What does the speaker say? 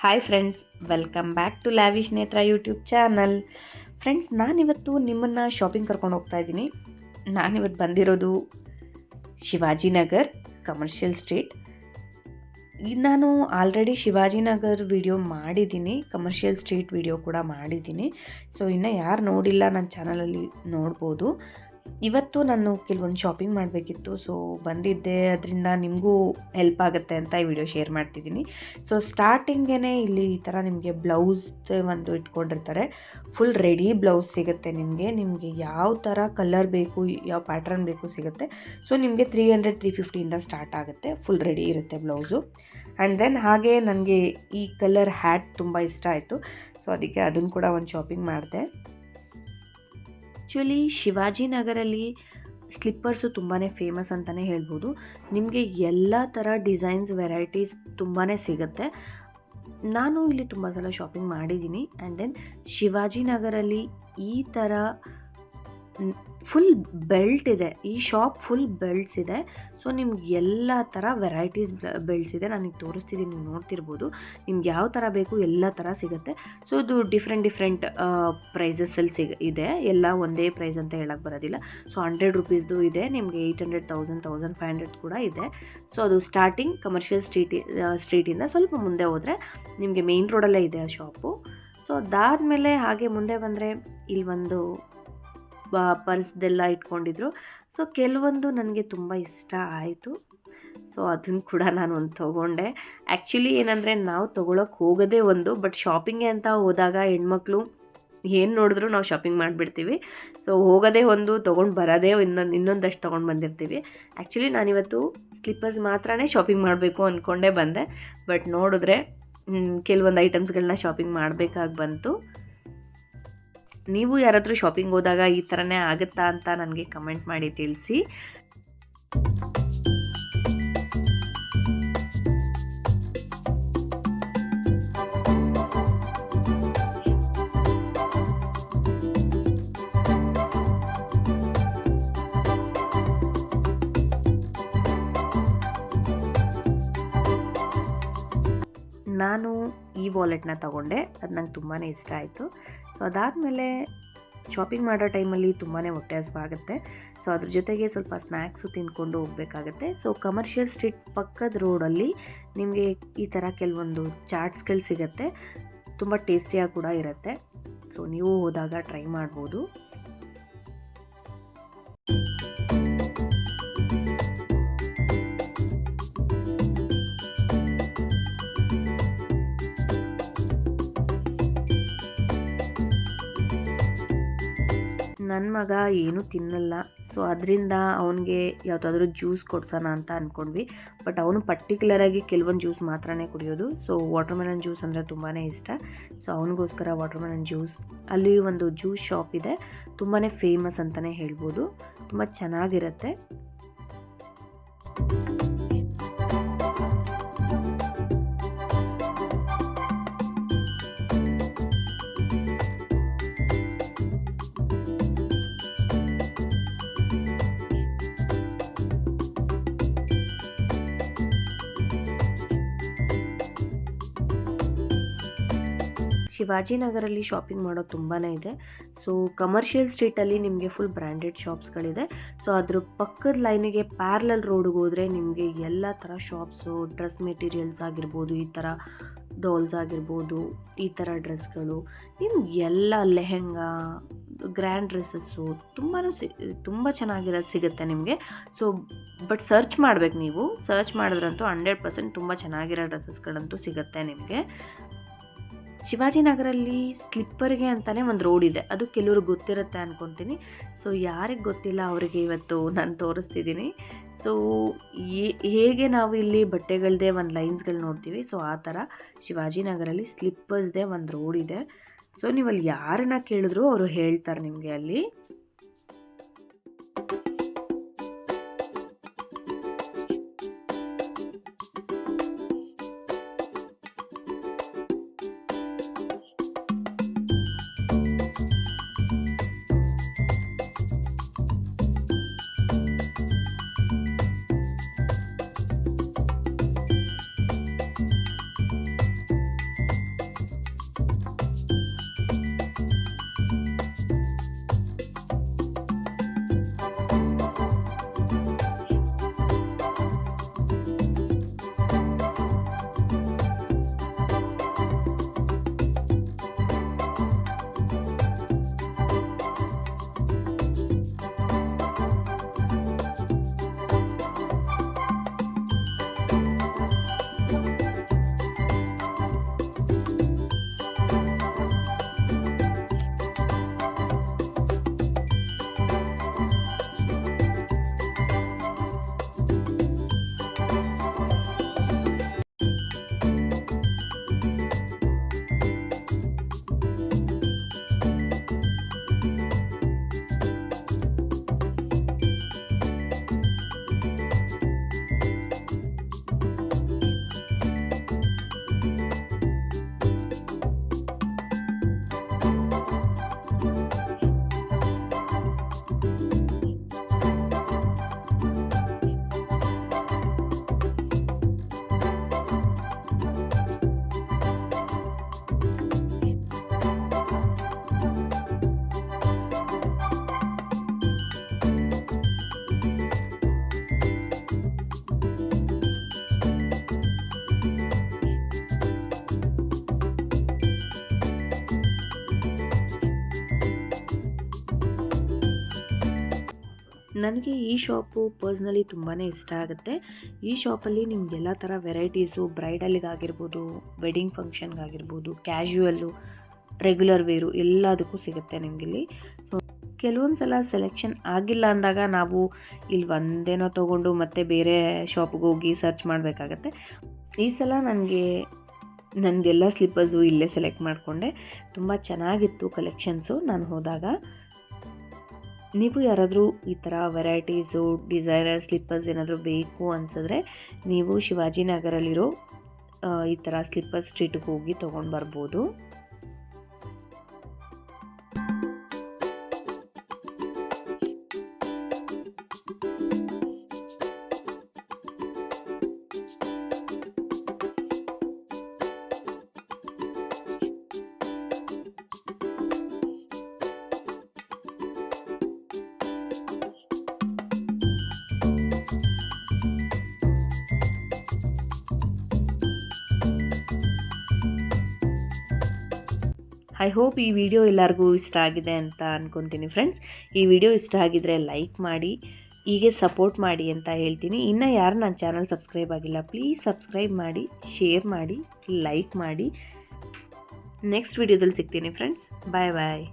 Hi friends, welcome back to lavish Netra YouTube channel. Friends, ನಾನಿವತ್ತು ನಿಮ್ಮನ್ನು shopping ಕರ್ಕೊಂಡು ಹೋಗ್ತಾ ಇದ್ದೀನಿ. ನಾನಿವತ್ತು ಬಂದಿರೋದು ಶಿವಾಜಿನಗರ್ ಕಮರ್ಷಿಯಲ್ ಸ್ಟ್ರೀಟ್. ನಾನು ಆಲ್ರೆಡಿ ಶಿವಾಜಿನಗರ್ ವಿಡಿಯೋ ಮಾಡಿದ್ದೀನಿ, ಕಮರ್ಷಿಯಲ್ ಸ್ಟ್ರೀಟ್ ವಿಡಿಯೋ ಕೂಡ ಮಾಡಿದ್ದೀನಿ. ಸೊ ಇನ್ನು ಯಾರು ನೋಡಿಲ್ಲ ನನ್ನ ಚಾನಲಲ್ಲಿ ನೋಡ್ಬೋದು. ಇವತ್ತು ನಾನು ಕೆಲವೊಂದು ಶಾಪಿಂಗ್ ಮಾಡಬೇಕಿತ್ತು, ಸೊ ಬಂದಿದ್ದೆ. ಅದರಿಂದ ನಿಮಗೂ ಹೆಲ್ಪ್ ಆಗುತ್ತೆ ಅಂತ ಈ ವಿಡಿಯೋ ಶೇರ್ ಮಾಡ್ತಿದ್ದೀನಿ. ಸೊ ಸ್ಟಾರ್ಟಿಂಗೇ ಇಲ್ಲಿ ಈ ಥರ ನಿಮಗೆ ಬ್ಲೌಸ್ ಒಂದು ಇಟ್ಕೊಂಡಿರ್ತಾರೆ. ಫುಲ್ ರೆಡಿ ಬ್ಲೌಸ್ ಸಿಗುತ್ತೆ ನಿಮಗೆ ಯಾವ ಥರ ಕಲರ್ ಬೇಕು, ಯಾವ ಪ್ಯಾಟ್ರನ್ ಬೇಕು ಸಿಗುತ್ತೆ. ಸೊ ನಿಮಗೆ 300-350 ಸ್ಟಾರ್ಟ್ ಆಗುತ್ತೆ. ಫುಲ್ ರೆಡಿ ಇರುತ್ತೆ ಬ್ಲೌಸು. ಆ್ಯಂಡ್ ದೆನ್ ಹಾಗೆ ನನಗೆ ಈ ಕಲರ್ ಹ್ಯಾಟ್ ತುಂಬ ಇಷ್ಟ ಆಯಿತು. ಸೊ ಅದಕ್ಕೆ ಅದನ್ನು ಕೂಡ ಒಂದು ಶಾಪಿಂಗ್ ಮಾಡಿದೆ. ಆ್ಯಕ್ಚುಲಿ ಶಿವಾಜಿನಗರಲ್ಲಿ ಸ್ಲಿಪ್ಪರ್ಸು ತುಂಬಾ ಫೇಮಸ್ ಅಂತಲೇ ಹೇಳ್ಬೋದು. ನಿಮಗೆ ಎಲ್ಲ ಥರ ಡಿಸೈನ್ಸ್ ವೆರೈಟೀಸ್ ತುಂಬಾ ಸಿಗುತ್ತೆ. ನಾನು ಇಲ್ಲಿ ತುಂಬ ಸಲ ಶಾಪಿಂಗ್ ಮಾಡಿದ್ದೀನಿ. ಆ್ಯಂಡ್ ದೆನ್ ಶಿವಾಜಿನಗರಲ್ಲಿ ಈ ಥರ ಫುಲ್ ಬೆಲ್ಟ್ ಇದೆ. ಈ ಶಾಪ್ ಫುಲ್ ಬೆಲ್ಟ್ಸ್ ಇದೆ. ಸೊ ನಿಮ್ಗೆ ಎಲ್ಲ ಥರ ವೆರೈಟೀಸ್ ಬೆಲ್ಟ್ಸ್ ಇದೆ. ನಾನೀಗ ತೋರಿಸ್ತಿದ್ದೀನಿ, ನೀವು ನೋಡ್ತಿರ್ಬೋದು. ನಿಮ್ಗೆ ಯಾವ ಥರ ಬೇಕು ಎಲ್ಲ ಥರ ಸಿಗುತ್ತೆ. ಸೊ ಇದು ಡಿಫ್ರೆಂಟ್ ಪ್ರೈಸಸ್ಸಲ್ಲಿ ಇದೆ. ಎಲ್ಲ ಒಂದೇ ಪ್ರೈಸ್ ಅಂತ ಹೇಳಕ್ಕೆ ಬರೋದಿಲ್ಲ. ಸೊ 100 ರುಪೀಸ್ದು ಇದೆ, ನಿಮಗೆ 800, 1000, 1500 ಕೂಡ ಇದೆ. ಸೊ ಅದು ಸ್ಟಾರ್ಟಿಂಗ್ ಕಮರ್ಷಿಯಲ್ ಸ್ಟ್ರೀಟಿಂದ ಸ್ವಲ್ಪ ಮುಂದೆ ಹೋದರೆ ನಿಮಗೆ ಮೇನ್ ರೋಡಲ್ಲೇ ಇದೆ ಆ ಶಾಪು. ಸೊ ಅದಾದಮೇಲೆ ಹಾಗೆ ಮುಂದೆ ಬಂದರೆ ಇಲ್ಲಿ ಒಂದು ಪರ್ಸ್ದೆಲ್ಲ ಇಟ್ಕೊಂಡಿದ್ರು. ಸೊ ಕೆಲವೊಂದು ನನಗೆ ತುಂಬ ಇಷ್ಟ ಆಯಿತು. ಸೊ ಅದನ್ನು ಕೂಡ ನಾನು ಒಂದು ತೊಗೊಂಡೆ. ಆ್ಯಕ್ಚುಲಿ ಏನಂದರೆ ನಾವು ತೊಗೊಳಕ್ಕೆ ಹೋಗೋದೇ ಒಂದು, ಬಟ್ ಶಾಪಿಂಗ್ಗೆ ಅಂತ ಹೋದಾಗ ಹೆಣ್ಮಕ್ಳು ಏನು ನೋಡಿದ್ರು ನಾವು ಶಾಪಿಂಗ್ ಮಾಡಿಬಿಡ್ತೀವಿ. ಸೊ ಹೋಗೋದೇ ಒಂದು, ತೊಗೊಂಡು ಬರೋದೇ ಇನ್ನೊಂದಷ್ಟು ತೊಗೊಂಡು ಬಂದಿರ್ತೀವಿ. ಆ್ಯಕ್ಚುಲಿ ನಾನಿವತ್ತು ಸ್ಲಿಪ್ಪರ್ಸ್ ಮಾತ್ರನೇ ಶಾಪಿಂಗ್ ಮಾಡಬೇಕು ಅಂದ್ಕೊಂಡೇ ಬಂದೆ. ಬಟ್ ನೋಡಿದ್ರೆ ಕೆಲವೊಂದು ಐಟಮ್ಸ್ಗಳನ್ನ ಶಾಪಿಂಗ್ ಮಾಡಬೇಕಾಗಿ ಬಂತು. ನೀವು ಯಾರಾದರೂ ಶಾಪಿಂಗ್ ಹೋದಾಗ ಈ ಥರನೇ ಆಗುತ್ತಾ ಅಂತ ನನಗೆ ಕಮೆಂಟ್ ಮಾಡಿ ತಿಳಿಸಿ. ನಾನು ಈ ವಾಲೆಟ್ನ ತೊಗೊಂಡೆ, ಅದು ನಂಗೆ ತುಂಬಾ ಇಷ್ಟ ಆಯಿತು. ಸೊ ಅದಾದಮೇಲೆ ಶಾಪಿಂಗ್ ಮಾಡೋ ಟೈಮಲ್ಲಿ ತುಂಬಾ ಹೊಟ್ಟೆ ಹಸಿವಾಗುತ್ತೆ. ಸೊ ಅದ್ರ ಜೊತೆಗೆ ಸ್ವಲ್ಪ ಸ್ನ್ಯಾಕ್ಸು ತಿಂದ್ಕೊಂಡು ಹೋಗಬೇಕಾಗತ್ತೆ. ಸೊ ಕಮರ್ಷಿಯಲ್ ಸ್ಟ್ರೀಟ್ ಪಕ್ಕದ ರೋಡಲ್ಲಿ ನಿಮಗೆ ಈ ಥರ ಕೆಲವೊಂದು ಚಾಟ್ಸ್ಗಳು ಸಿಗುತ್ತೆ. ತುಂಬ ಟೇಸ್ಟಿಯಾಗಿ ಕೂಡ ಇರುತ್ತೆ. ಸೊ ನೀವು ಹೋದಾಗ ಟ್ರೈ ಮಾಡ್ಬೋದು. ನನ್ನ ಮಗ ಏನೂ ತಿನ್ನಲ್ಲ. ಸೊ ಅದರಿಂದ ಅವನಿಗೆ ಯಾವುದಾದ್ರೂ ಜ್ಯೂಸ್ ಕೊಡ್ಸೋಣ ಅಂತ ಅಂದ್ಕೊಂಡ್ವಿ. ಬಟ್ ಅವನು ಪರ್ಟಿಕ್ಯುಲರಾಗಿ ಕೆಲವೊಂದು ಜ್ಯೂಸ್ ಮಾತ್ರನೇ ಕುಡಿಯೋದು. ಸೊ ವಾಟರ್ಮೆಲನ್ ಜ್ಯೂಸ್ ಅಂದರೆ ತುಂಬಾ ಇಷ್ಟ. ಸೊ ಅವನಿಗೋಸ್ಕರ ವಾಟರ್ಮೆಲನ್ ಜ್ಯೂಸ್, ಅಲ್ಲಿ ಒಂದು ಜ್ಯೂಸ್ ಶಾಪ್ ಇದೆ, ತುಂಬಾ ಫೇಮಸ್ ಅಂತಲೇ ಹೇಳ್ಬೋದು. ತುಂಬ ಚೆನ್ನಾಗಿರುತ್ತೆ. ಶಿವಾಜಿನಗರಲ್ಲಿ ಶಾಪಿಂಗ್ ಮಾಡೋದು ತುಂಬಾ ಇದೆ. ಸೊ ಕಮರ್ಷಿಯಲ್ ಸ್ಟ್ರೀಟಲ್ಲಿ ನಿಮಗೆ ಫುಲ್ ಬ್ರ್ಯಾಂಡೆಡ್ ಶಾಪ್ಸ್ಗಳಿದೆ. ಸೊ ಅದ್ರ ಪಕ್ಕದ ಲೈನಿಗೆ ಪ್ಯಾರಲಲ್ ರೋಡಿಗೆ ಹೋದರೆ ನಿಮಗೆ ಎಲ್ಲ ಥರ ಶಾಪ್ಸು, ಡ್ರೆಸ್ ಮೆಟೀರಿಯಲ್ಸ್ ಆಗಿರ್ಬೋದು, ಈ ಥರ ಡಾಲ್ಸ್ ಆಗಿರ್ಬೋದು, ಈ ಥರ ಡ್ರೆಸ್ಗಳು, ನಿಮ್ಗೆ ಎಲ್ಲ ಲೆಹೆಂಗಾ, ಗ್ರ್ಯಾಂಡ್ ಡ್ರೆಸ್ಸಸ್ಸು ತುಂಬ ಚೆನ್ನಾಗಿರೋದು ಸಿಗುತ್ತೆ ನಿಮಗೆ. ಸೊ ಬಟ್ ಸರ್ಚ್ ಮಾಡಬೇಕು. ನೀವು ಸರ್ಚ್ ಮಾಡಿದ್ರಂತೂ 100% ತುಂಬ ಚೆನ್ನಾಗಿರೋ ಡ್ರೆಸ್ಸಸ್ಗಳಂತೂ ಸಿಗುತ್ತೆ ನಿಮಗೆ. ಶಿವಾಜಿನಗರಲ್ಲಿ ಸ್ಲಿಪ್ಪರ್ಗೆ ಅಂತಲೇ ಒಂದು ರೋಡ್ ಇದೆ. ಅದು ಕೆಲವ್ರಿಗೆ ಗೊತ್ತಿರುತ್ತೆ ಅಂದ್ಕೊತೀನಿ. ಸೊ ಯಾರಿಗೆ ಗೊತ್ತಿಲ್ಲ ಅವರಿಗೆ ಇವತ್ತು ನಾನು ತೋರಿಸ್ತಿದ್ದೀನಿ. ಸೊ ಹೇಗೆ ನಾವು ಇಲ್ಲಿ ಬಟ್ಟೆಗಳದ್ದೇ ಒಂದು ಲೈನ್ಸ್ಗಳು ನೋಡ್ತೀವಿ, ಸೊ ಆ ಥರ ಶಿವಾಜಿನಗರಲ್ಲಿ ಸ್ಲಿಪ್ಪರ್ಸ್ದೇ ಒಂದು ರೋಡ್ ಇದೆ. ಸೊ ನೀವು ಅಲ್ಲಿ ಯಾರನ್ನ ಕೇಳಿದ್ರು ಅವರು ಹೇಳ್ತಾರೆ ನಿಮಗೆ ಅಲ್ಲಿ. ನನಗೆ ಈ ಶಾಪು ಪರ್ಸ್ನಲಿ ತುಂಬಾ ಇಷ್ಟ ಆಗುತ್ತೆ. ಈ ಶಾಪಲ್ಲಿ ನಿಮಗೆಲ್ಲ ಥರ ವೆರೈಟೀಸು ಬ್ರೈಡಲಿಗಾಗಿರ್ಬೋದು, ವೆಡ್ಡಿಂಗ್ ಫಂಕ್ಷನ್ಗಾಗಿರ್ಬೋದು, ಕ್ಯಾಶುವಲ್ಲು, ರೆಗ್ಯುಲರ್ ವೇರು ಎಲ್ಲದಕ್ಕೂ ಸಿಗುತ್ತೆ ನಿಮಗಿಲ್ಲಿ. ಸೊ ಕೆಲವೊಂದು ಸಲ ಸೆಲೆಕ್ಷನ್ ಆಗಿಲ್ಲ ಅಂದಾಗ ನಾವು ಇಲ್ಲಿ ಒಂದೇನೋ ತೊಗೊಂಡು ಮತ್ತೆ ಬೇರೆ ಶಾಪ್ಗೆ ಹೋಗಿ ಸರ್ಚ್ ಮಾಡಬೇಕಾಗತ್ತೆ. ಈ ಸಲ ನನಗೆಲ್ಲ ಸ್ಲಿಪ್ಪರ್ಸು ಇಲ್ಲೇ ಸೆಲೆಕ್ಟ್ ಮಾಡಿಕೊಂಡೆ. ತುಂಬ ಚೆನ್ನಾಗಿತ್ತು ಕಲೆಕ್ಷನ್ಸು ನಾನು ಹೋದಾಗ. ನೀವು ಯಾರಾದರೂ ಈ ಥರ ವೆರೈಟೀಸು ಡಿಸೈನರ್ ಸ್ಲಿಪ್ಪರ್ಸ್ ಏನಾದರೂ ಬೇಕು ಅನಿಸಿದ್ರೆ ನೀವು ಶಿವಾಜಿನಗರಲ್ಲಿರೋ ಈ ಥರ ಸ್ಲಿಪ್ಪರ್ ಸ್ಟ್ರೀಟಿಗೆ ಹೋಗಿ ತೊಗೊಂಡು ಬರ್ಬೋದು. ಐ ಹೋಪ್ ಈ ವಿಡಿಯೋ ಎಲ್ಲರಿಗೂ ಇಷ್ಟ ಆಗಿದೆ ಅಂತ ಅಂದ್ಕೊತೀನಿ ಫ್ರೆಂಡ್ಸ್. ಈ ವಿಡಿಯೋ ಇಷ್ಟ ಆಗಿದರೆ ಲೈಕ್ ಮಾಡಿ, ಹೀಗೆ ಸಪೋರ್ಟ್ ಮಾಡಿ ಅಂತ ಹೇಳ್ತೀನಿ. ಇನ್ನು ಯಾರು ನನ್ನ ಚಾನಲ್ ಸಬ್ಸ್ಕ್ರೈಬ್ ಆಗಿಲ್ಲ ಪ್ಲೀಸ್ ಸಬ್ಸ್ಕ್ರೈಬ್ ಮಾಡಿ, ಶೇರ್ ಮಾಡಿ, ಲೈಕ್ ಮಾಡಿ. ನೆಕ್ಸ್ಟ್ ವಿಡಿಯೋದಲ್ಲಿ ಸಿಗ್ತೀನಿ ಫ್ರೆಂಡ್ಸ್. ಬಾಯ್ ಬಾಯ್.